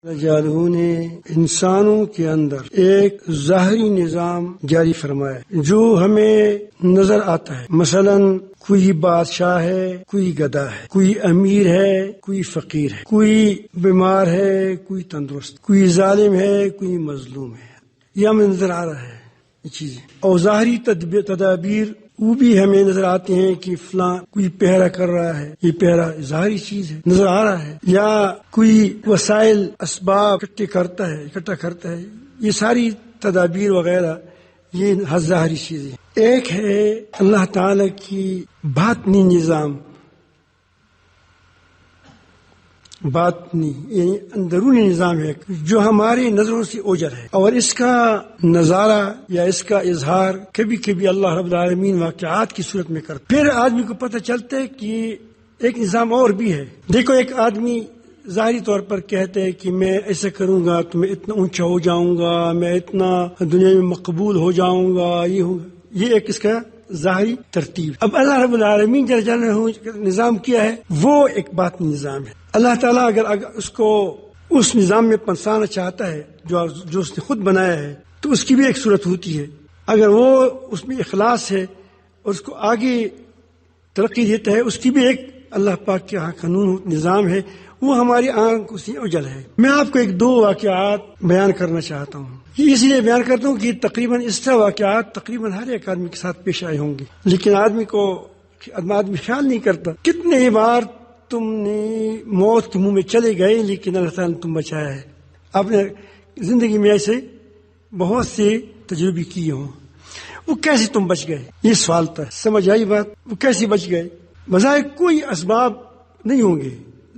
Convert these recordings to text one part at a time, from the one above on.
جالہو نے انسانوں کے اندر ایک ظاہری نظام جاری فرمایا جو ہمیں نظر آتا ہے. مثلا کوئی بادشاہ ہے، کوئی گدا ہے، کوئی امیر ہے، کوئی فقیر ہے، کوئی بیمار ہے، کوئی تندرست، کوئی ظالم ہے، کوئی مظلوم ہے. یہ ہمیں نظر آ رہا ہے یہ چیزیں. اور ظاہری تدابیر وہ بھی ہمیں نظر آتے ہیں کہ فلاں کوئی پہرا کر رہا ہے، یہ پہرا ظاہری چیز ہے، نظر آ رہا ہے. یا کوئی وسائل اسباب اکٹھا کرتا ہے. یہ ساری تدابیر وغیرہ یہ ظاہری چیزیں. ایک ہے اللہ تعالی کی باطنی نظام، باطنی یعنی اندرونی نظام ہے جو ہماری نظروں سے اوجھل ہے، اور اس کا نظارہ یا اس کا اظہار کبھی کبھی اللہ رب العالمین واقعات کی صورت میں کرتا. پھر آدمی کو پتہ چلتا ہے کہ ایک نظام اور بھی ہے. دیکھو، ایک آدمی ظاہری طور پر کہتے ہیں کہ میں ایسا کروں گا تو میں اتنا اونچا ہو جاؤں گا، میں اتنا دنیا میں مقبول ہو جاؤں گا، یہ ہوگا. یہ ایک اس کا ظاہری ترتیب. اب اللہ رب العالمین جل جلالہ نظام کیا ہے، وہ ایک باطنی نظام ہے. اللہ تعالیٰ اگر اس کو اس نظام میں پنسانا چاہتا ہے جو اس نے خود بنایا ہے تو اس کی بھی ایک صورت ہوتی ہے. اگر وہ اس میں اخلاص ہے اور اس کو آگے ترقی دیتا ہے، اس کی بھی ایک اللہ پاک کے یہاں قانون نظام ہے، وہ ہماری آنکھوں سے اوجھل ہے. میں آپ کو ایک دو واقعات بیان کرنا چاہتا ہوں. یہ اس لیے بیان کرتا ہوں کہ تقریباً اس طرح واقعات تقریباً ہر ایک آدمی کے ساتھ پیش آئے ہوں گے، لیکن آدمی خیال نہیں کرتا. کتنے بار تم نے موت کے منہ میں چلے گئے لیکن اللہ تعالیٰ نے تم بچایا ہے. آپ نے زندگی میں ایسے بہت سے تجربے کیے ہوں. وہ کیسے تم بچ گئے، یہ سوال تھا. سمجھ آئی بات؟ وہ کیسے بچ گئے؟ بظاہر کوئی اسباب نہیں ہوں گے،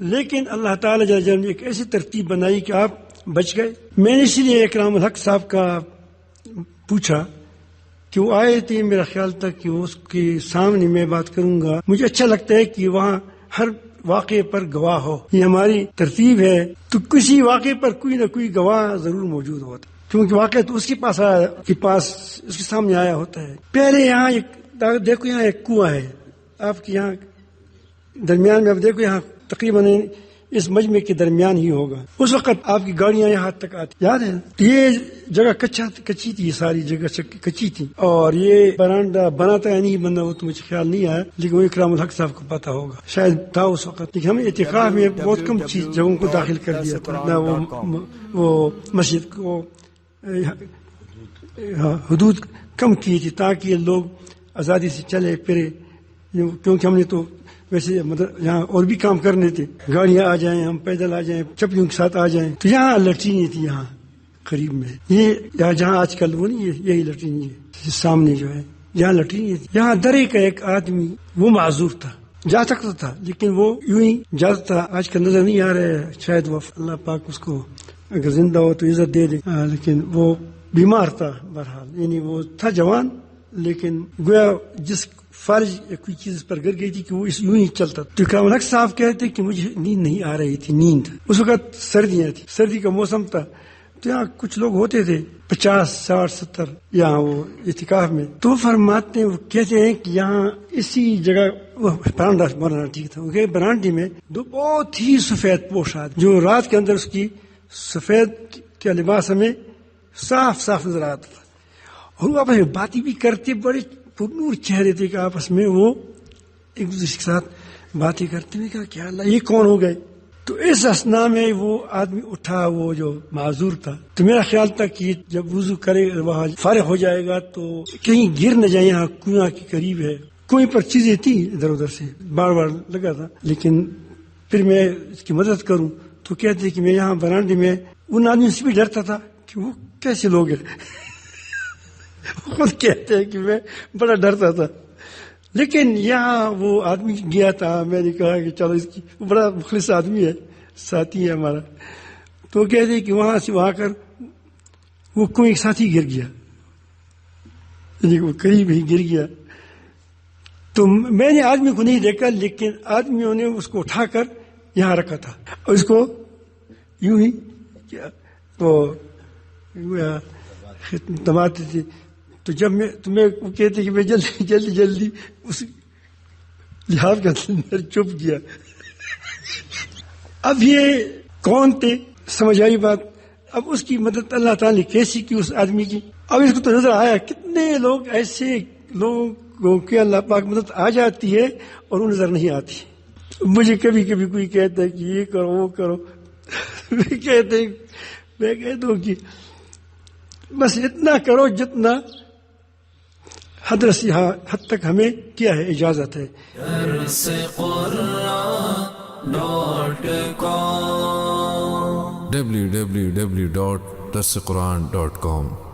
لیکن اللہ تعالیٰ جل جلالہ نے ایک ایسی ترتیب بنائی کہ آپ بچ گئے. میں نے اسی لیے اکرام الحق صاحب کا پوچھا کہ وہ آئے تھے. میرا خیال تھا کہ اس کے سامنے میں بات کروں گا. مجھے اچھا لگتا ہے کہ وہاں ہر واقعے پر گواہ ہو. یہ ہماری ترتیب ہے. تو کسی واقعے پر کوئی نہ کوئی گواہ ضرور موجود ہوتا، کیونکہ واقعہ تو اس کے پاس اس کے سامنے آیا ہوتا ہے. پہلے یہاں دیکھو، یہاں ایک کنواں ہے آپ کے یہاں درمیان میں. اب دیکھو، یہاں تقریباً اس مجمع کے درمیان ہی ہوگا. اس وقت آپ کی گاڑیاں یہاں تک آتی، یاد ہے؟ یہ جگہ کچی تھی، یہ ساری جگہ کچی تھی. اور یہ برانڈا بنا تھا یا نہیں بنا وہ تو مجھے خیال نہیں آیا، لیکن وہ اکرام الحق صاحب کو پتا ہوگا، شاید تھا اس وقت. لیکن ہمیں اعتکاف میں بہت کم چیز جگہوں کو داخل کر دیا تھا. نہ وہ مسجد کو حدود کم کی تھی تاکہ لوگ آزادی سے چلے پھرے، کیونکہ ہم نے تو ویسے یہاں اور بھی کام کرنے تھے. گاڑیاں آ جائیں، ہم پیدل آ جائیں، چپلیوں کے ساتھ آ جائیں. تو یہاں لٹرینی تھی، یہاں قریب میں. یہ جہاں آج کل وہ نہیں ہے، یہی لٹرینی ہے سامنے جو ہے، یہاں لٹرینی تھی. یہاں درے کا ایک آدمی وہ معذور تھا، جا سکتا تھا لیکن وہ یوں ہی جاتا تھا. آج کل نظر نہیں آ رہا ہے، شاید وہ اللہ پاک اس کو اگر زندہ ہو تو عزت دے دے. لیکن وہ بیمار تھا بہرحال. یعنی وہ تھا جوان، لیکن گویا جس فارج یا کوئی چیز پر گر گئی تھی کہ وہ یوں ہی چلتا. تو اکرام الحق صاحب کہتے کہ مجھے نیند نہیں آ رہی تھی. نیند اس وقت سردیاں تھی، سردی کا موسم تھا. تو یہاں کچھ لوگ ہوتے تھے 50 60 70 یہاں وہ اعتکاف میں. تو فرماتے ہیں، وہ کہتے ہیں کہ یہاں اسی جگہ برانڈا مولانا ٹھیک تھا. وہ برانڈے میں دو بہت ہی سفید پوش آدمی، جو رات کے اندر اس کی سفید کا لباس ہمیں صاف صاف نظر آتا تھا. اور وہ آپس میں باتیں بھی کرتے، بڑے پرنور چہرے تھے کہ آپس میں وہ ایک دوسرے کے ساتھ باتیں کرتے ہوئے. کہا کیا اللہ، یہ کون ہو گئے؟ تو اس اثنا میں وہ آدمی اٹھا، وہ جو معذور تھا. تو میرا خیال تھا کہ جب وضو کرے وہاں فارغ ہو جائے گا تو کہیں گر نہ جائے. یہاں کنواں کے قریب ہے، کوئی پر چیزیں تھی ادھر ادھر سے بار بار لگا تھا. لیکن پھر میں اس کی مدد کروں تو کہتے کہ میں یہاں برانڈے میں ان آدمیوں سے بھی ڈرتا تھا کہ وہ کیسے لوگ ہیں. خود کہتے ہیں کہ میں بڑا ڈرتا تھا. لیکن یہاں وہ آدمی گیا تھا، میں نے کہا کہ چلو اس کی، وہ بڑا مخلص آدمی ہے، ساتھی ہے ہمارا. تو کہتے کہ وہاں سے وہاں کر وہ کوئی ساتھی گر گیا، وہ قریب ہی گر گیا. تو میں نے آدمی کو نہیں دیکھا، لیکن آدمیوں نے اس کو اٹھا کر یہاں رکھا تھا اور اس کو یوں ہی کیا تو دباتے تھے. تو جب میں تمہیں وہ کہتے کہ میں جلدی اس لحاظ کا اندر چپ گیا. اب یہ کون تھے؟ سمجھ آئی بات؟ اب اس کی مدد اللہ تعالیٰ نے کیسی کی اس آدمی کی؟ اب اس کو تو نظر آیا کتنے لوگ ایسے لوگوں کے اللہ پاک مدد آ جاتی ہے اور وہ نظر نہیں آتی. مجھے کبھی کبھی کوئی کہتا ہے کہ یہ کرو وہ کرو، میں کہتا ہوں کہ بس اتنا کرو جتنا حد تک ہمیں کیا ہے اجازت ہے. www.darsequran.com